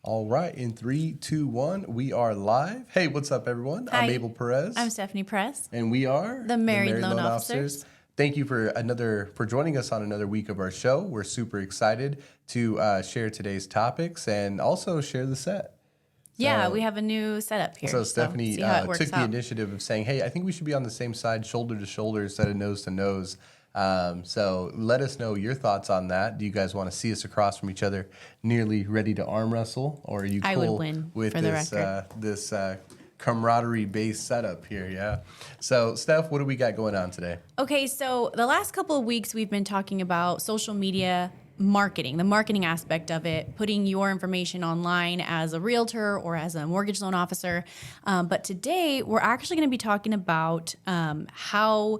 All right, in 3, 2, 1, we are live. Hey, what's up, everyone? I'm Hi, Abel Perez, I'm Stephanie Press, and we are the Married Loan Officers. Thank you for joining us on another week of our show. We're super excited to share today's topics and also share the set. Yeah, we have a new setup here. So Stephanie see how it works took the out. initiative of saying, "Hey, I think we should be on the same side, shoulder to shoulder, instead of nose to nose." So let us know your thoughts on that. Do you guys want to see us across from each other, nearly ready to arm wrestle, or are you I would cool win, with for the this record. this camaraderie-based setup here? Yeah. So Steph, what do we got going on today? Okay, so the last couple of weeks we've been talking about social media marketing, the marketing aspect of it, putting your information online as a realtor or as a mortgage loan officer. But today we're actually going to be talking about how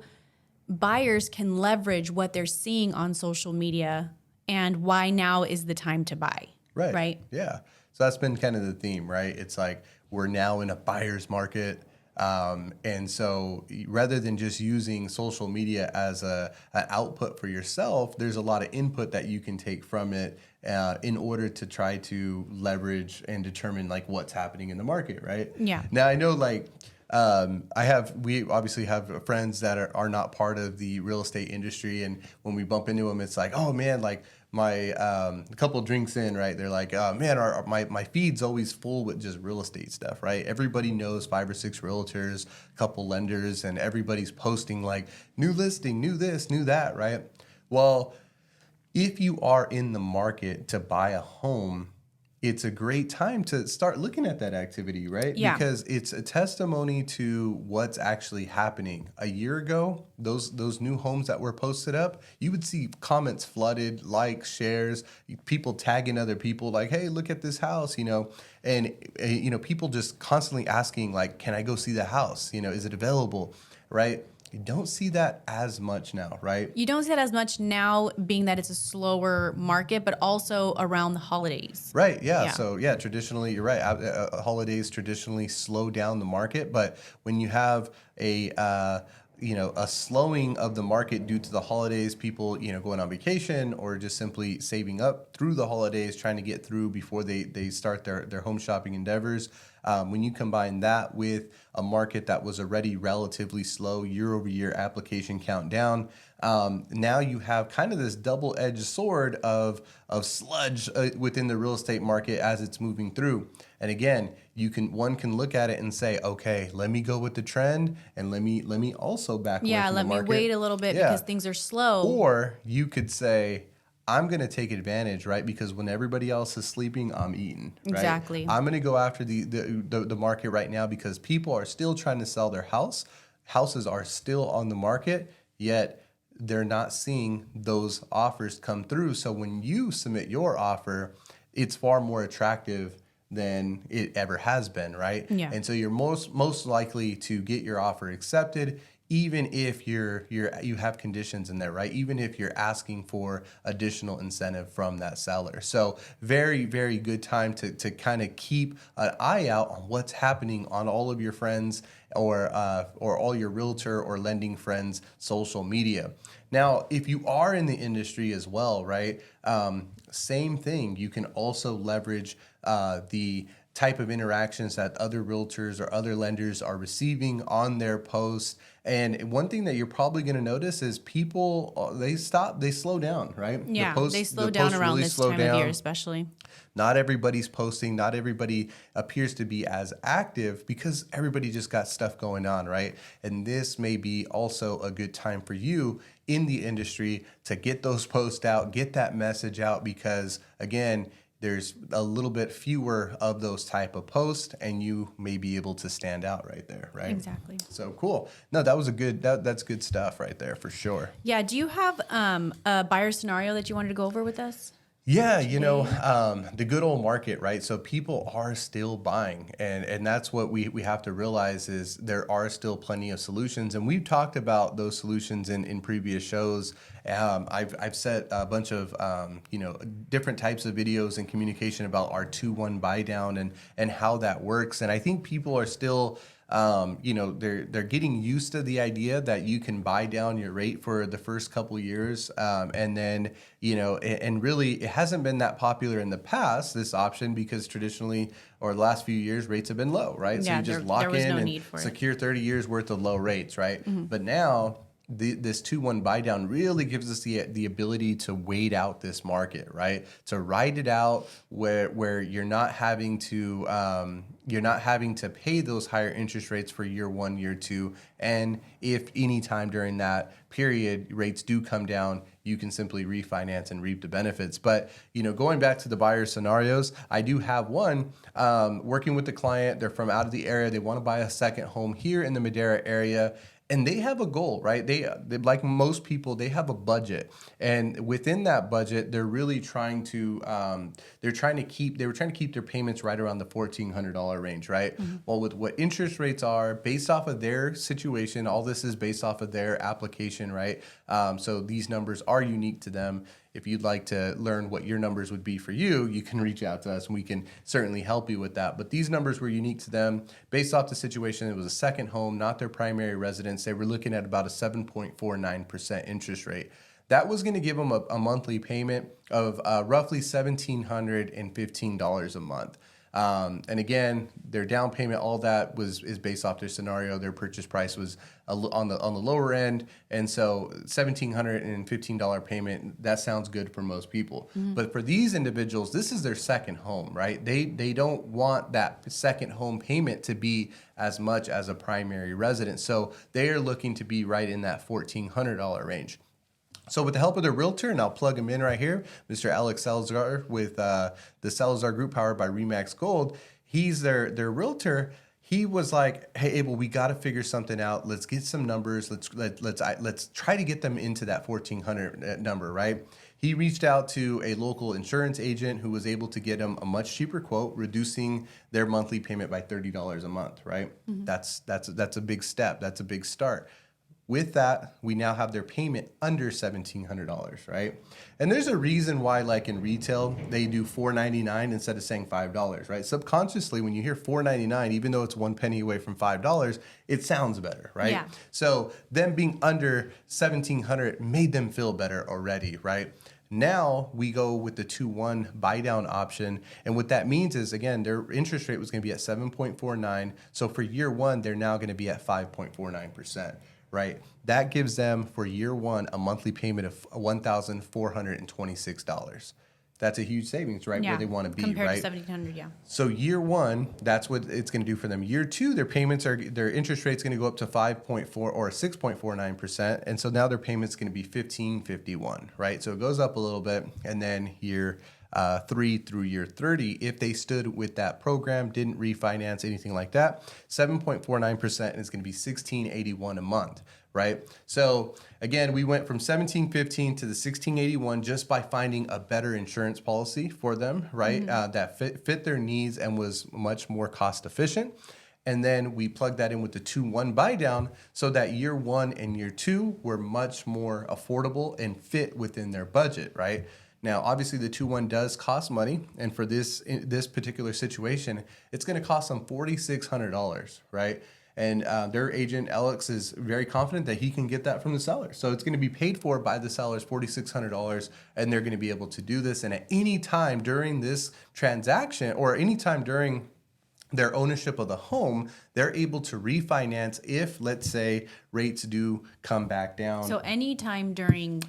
buyers can leverage what they're seeing on social media and why now is the time to buy. Right. Right? Yeah. So that's been kind of the theme, right? It's like we're now in a buyer's market. And so rather than just using social media as an output for yourself, there's a lot of input that you can take from it in order to try to leverage and determine like what's happening in the market, right? Yeah. Now I know like we obviously have friends that are not part of the real estate industry. And when we bump into them, it's like, oh man, like my, a couple drinks in, right? They're like, oh man, my feed's always full with just real estate stuff, right? Everybody knows 5 or 6 realtors, a couple lenders, and everybody's posting like new listing, new this, new that, right? Well, if you are in the market to buy a home, it's a great time to start looking at that activity, right? Yeah. Because it's a testimony to what's actually happening. A year ago, those new homes that were posted up, you would see comments flooded, likes, shares, people tagging other people like, "Hey, look at this house," and people just constantly asking like, "Can I go see the house? Is it available?" Right? You don't see that as much now, right? You don't see that as much now, being that it's a slower market, but also around the holidays. Right. Yeah. Yeah. So yeah, traditionally, you're right. Holidays traditionally slow down the market, but when you have a slowing of the market due to the holidays, people going on vacation or just simply saving up through the holidays, trying to get through before they start their home shopping endeavors. When you combine that with a market that was already relatively slow, year-over-year application count down, now you have kind of this double-edged sword of sludge within the real estate market as it's moving through. And again, one can look at it and say, okay, let me go with the trend, and let me also back away from the market. Let me wait a little bit because things are slow. Or you could say, I'm going to take advantage, right? Because when everybody else is sleeping, I'm eating. Right? Exactly. I'm going to go after the market right now because people are still trying to sell their house. Houses are still on the market, yet they're not seeing those offers come through. So when you submit your offer, it's far more attractive than it ever has been, right? Yeah. And so you're most likely to get your offer accepted, even if you have conditions in there, right? Even if you're asking for additional incentive from that seller. So very, very good time to kind of keep an eye out on what's happening on all of your friends or all your realtor or lending friends' social media. Now, if you are in the industry as well, right? Same thing. You can also leverage the type of interactions that other realtors or other lenders are receiving on their posts. And one thing that you're probably going to notice is people, they slow down, right? Yeah, they slow down around really this slow time of down. year, especially. Not everybody's posting. Not everybody appears to be as active because everybody just got stuff going on, right? And this may be also a good time for you in the industry to get those posts out, get that message out, because again, there's a little bit fewer of those type of posts and you may be able to stand out right there, right? Exactly. So cool. No, that was that's good stuff right there for sure. Yeah. Do you have a buyer scenario that you wanted to go over with us? Yeah, the good old market, right? So people are still buying, and that's what we have to realize is there are still plenty of solutions, and we've talked about those solutions in previous shows. I've set a bunch of different types of videos and communication about our 2-1 buy down and how that works, and I think people are still they're getting used to the idea that you can buy down your rate for the first couple years, and then and really it hasn't been that popular in the past, this option, because traditionally or the last few years rates have been low, right? So Yeah, you just there lock was in no and need for it. secure 30 years worth of low rates, right? But now this 2-1 buy down really gives us the ability to wait out this market, right? To ride it out where you're not having to pay those higher interest rates for year 1, year 2, and if any time during that period rates do come down, you can simply refinance and reap the benefits. But going back to the buyer scenarios, I do have one working with the client. They're from out of the area. They want to buy a second home here in the Madera area. And they have a goal, right? They like most people, they have a budget, and within that budget, they're really trying to they were trying to keep their payments right around the $1,400 range, right? Mm-hmm. Well, with what interest rates are based off of their situation, all this is based off of their application, right? So these numbers are unique to them. If you'd like to learn what your numbers would be for you, you can reach out to us and we can certainly help you with that. But these numbers were unique to them based off the situation. It was a second home, not their primary residence. They were looking at about a 7.49% interest rate. That was going to give them a monthly payment of roughly $1,715 a month. And again, their down payment, all that is based off their scenario. Their purchase price was on the lower end, and so $1,715 payment, that sounds good for most people. Mm-hmm. But for these individuals, this is their second home, right? They don't want that second home payment to be as much as a primary residence, so they are looking to be right in that $1,400 range. So with the help of their realtor, and I'll plug him in right here, Mr. Alex Salazar with the Salazar Group powered by RE/MAX Gold, he's their realtor. He was like, "Hey, Abel, we got to figure something out. Let's get some numbers. Let's try to get them into that 1,400 number, right?" He reached out to a local insurance agent who was able to get him a much cheaper quote, reducing their monthly payment by $30 a month, right? Mm-hmm. That's a big step. That's a big start. With that, we now have their payment under $1,700, right? And there's a reason why, like in retail, they do $4.99 instead of saying $5, right? Subconsciously, when you hear $4.99, even though it's 1 penny away from $5, it sounds better, right? Yeah. So them being under $1,700 made them feel better already, right? Now we go with the 2-1 buy down option. And what that means is, again, their interest rate was going to be at 7.49. So for year 1, they're now going to be at 5.49%. Right, that gives them for year 1 a monthly payment of $1,426. That's a huge savings, right? Yeah, where they want to be, compared right? To $1,700, yeah. So year 1, that's what it's going to do for them. Year 2, their interest rate's going to go up to 5.4 or 6.49%, and so now their payment's going to be $1,551, right? So it goes up a little bit, and then year 3 through year 30, if they stood with that program, didn't refinance, anything like that, 7.49%, and it's going to be $1,681 a month, right? So again, we went from $1,715 to the $1,681 just by finding a better insurance policy for them, right? Mm-hmm. That fit their needs and was much more cost efficient. And then we plugged that in with the 2-1 buy down so that year 1 and year 2 were much more affordable and fit within their budget, right? Now, obviously, the 2-1 does cost money, and for this particular situation, it's going to cost them $4,600, right? And their agent, Alex, is very confident that he can get that from the seller. So it's going to be paid for by the sellers, $4,600, and they're going to be able to do this. And at any time during this transaction, or any time during their ownership of the home, they're able to refinance if, let's say, rates do come back down. So anytime during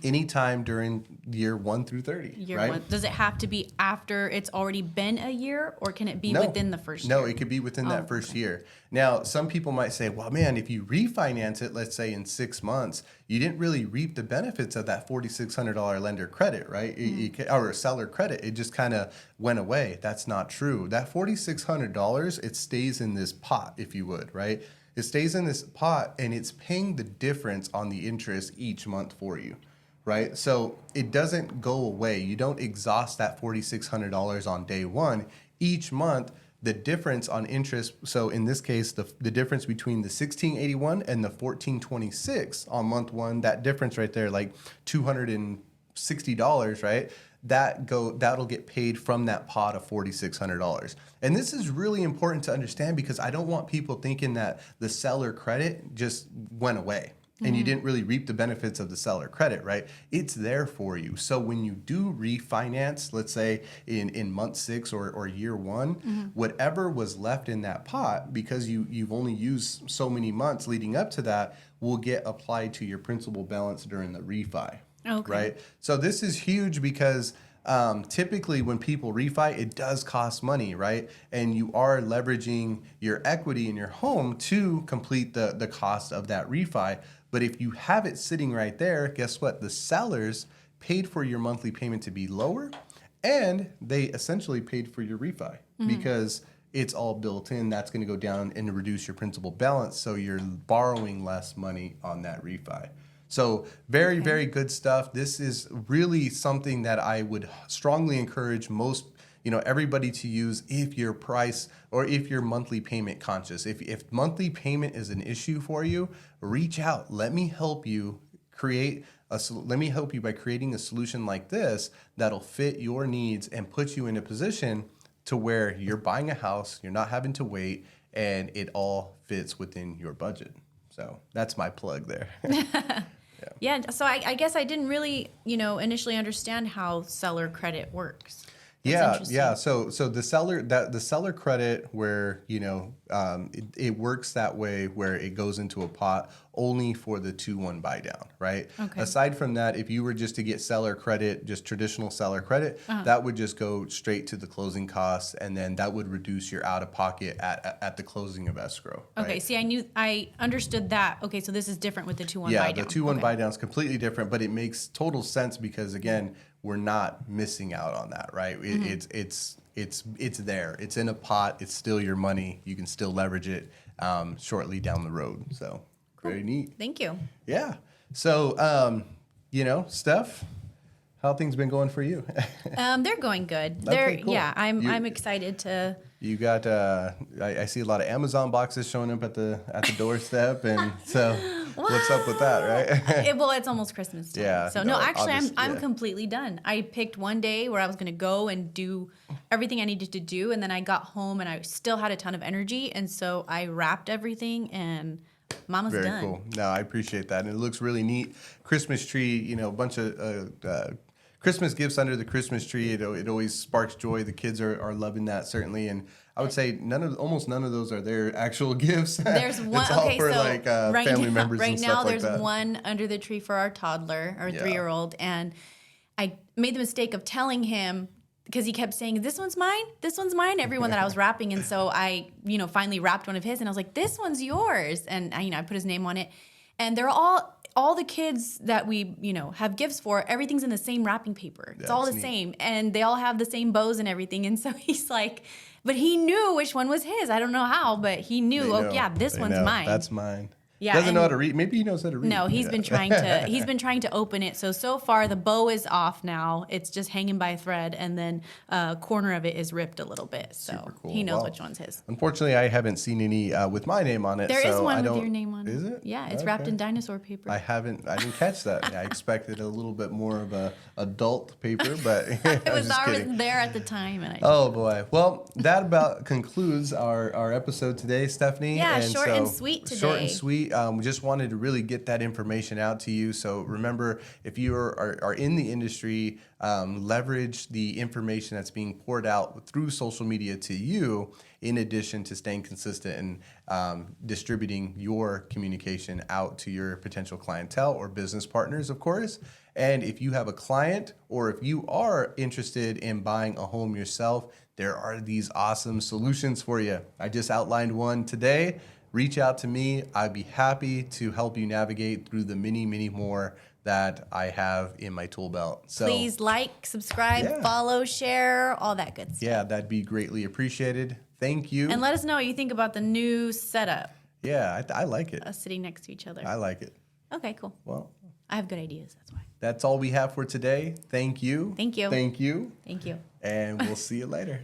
year 1 through 30. Year right? 1. Does it have to be after it's already been a year, or can it be within the first year? No, it could be within that first year. Now, some people might say, well, man, if you refinance it, let's say in 6 months, you didn't really reap the benefits of that $4,600 lender credit, right? Mm-hmm. Or seller credit. It just kind of went away. That's not true. That $4,600, it stays in this pot, if you would, right? It stays in this pot, and it's paying the difference on the interest each month for you, right? So it doesn't go away. You don't exhaust that $4,600 on day 1. Each month, the difference on interest, so in this case, the difference between the $1,681 and the $1,426 on month 1, that difference right there, like $260, right? that'll get paid from that pot of $4,600. And this is really important to understand because I don't want people thinking that the seller credit just went away and you didn't really reap the benefits of the seller credit, right? It's there for you. So when you do refinance, let's say in month 6 or year 1, whatever was left in that pot, because you've only used so many months leading up to that, will get applied to your principal balance during the refi. Okay. Right? So this is huge because typically when people refi, it does cost money, right? And you are leveraging your equity in your home to complete the cost of that refi. But if you have it sitting right there, guess what? The sellers paid for your monthly payment to be lower, and they essentially paid for your refi because it's all built in. That's going to go down and reduce your principal balance, so you're borrowing less money on that refi. So very, very good stuff. This is really something that I would strongly encourage everybody to use if you're price or if you're monthly payment conscious. If monthly payment is an issue for you, reach out. Let me help you by creating a solution like this that'll fit your needs and put you in a position to where you're buying a house, you're not having to wait, and it all fits within your budget. So that's my plug there. Yeah. So I guess I didn't really, initially understand how seller credit works. That's Yeah. So the seller credit where it works that way where it goes into a pot only for the 2-1 buy down, right? Okay. Aside from that, if you were just to get seller credit, just traditional seller credit, that would just go straight to the closing costs, and then that would reduce your out of pocket at the closing of escrow. Okay. Right? See, I understood that. Okay. So this is different with the 2-1 buy down. Yeah, the 2-1 buy down is completely different, but it makes total sense because again, we're not missing out on that, right? It's there. It's in a pot. It's still your money. You can still leverage it shortly down the road. So very neat. Thank you. Yeah. So Steph, how things been going for you? They're going good. Okay, cool. Yeah, I'm excited to. You got I see a lot of Amazon boxes showing up at the doorstep, and so what's up with that, right? Well, it's almost Christmas time. Yeah, So no, actually, I'm yeah. completely done. I picked one day where I was going to go and do everything I needed to do, and then I got home and I still had a ton of energy, and so I wrapped everything and. Mama's Very done. cool. No, I appreciate that, and it looks really neat. Christmas tree, a bunch of Christmas gifts under the Christmas tree. It always sparks joy. The kids are loving that certainly, and I would say almost none of those are their actual gifts. There's one. It's all Okay, for so like right family now, members right and now stuff there's like that. one under the tree for our toddler, our Yeah. 3-year-old, and I made the mistake of telling him. Because he kept saying, this one's mine, everyone that I was wrapping. And so I, finally wrapped one of his and I was like, this one's yours. And I put his name on it. And they're all the kids that we, have gifts for, everything's in the same wrapping paper. It's all the That's neat. same. And they all have the same bows and everything. And so he's like, but he knew which one was his. I don't know how, but he knew, this They one's know. mine. That's mine. Yeah, Doesn't know and- how to read. Maybe he knows how to read. No, he's Yeah. been trying to open it. So far the bow is off now. It's just hanging by a thread, and then corner of it is ripped a little bit. So Super cool. he knows Well, which one's his. Unfortunately, I haven't seen any with my name on it. There is so one I with don't- your name on it. Is it? Yeah, it's wrapped in dinosaur paper. I didn't catch that. I expected a little bit more of a adult paper, but it was just already kidding. there at the time, and I. Oh boy. Well, that about concludes our episode today, Stephanie. Yeah, short and sweet Short and today. sweet. We just wanted to really get that information out to you. So remember, if you are in the industry, leverage the information that's being poured out through social media to you, in addition to staying consistent and distributing your communication out to your potential clientele or business partners, of course. And if you have a client or if you are interested in buying a home yourself, there are these awesome solutions for you. I just outlined one today. Reach out to me. I'd be happy to help you navigate through the many, many more that I have in my tool belt. So Please like, subscribe, Yeah. follow, share, all that good stuff. yeah, that'd be greatly appreciated. Thank you. And let us know what you think about the new setup, Yeah, I like it. us sitting next to each other. I like it. Okay, cool. Well, I have good ideas. That's why. that's all we have for today. Thank you. Thank you. Thank you. Thank you. And we'll see you later.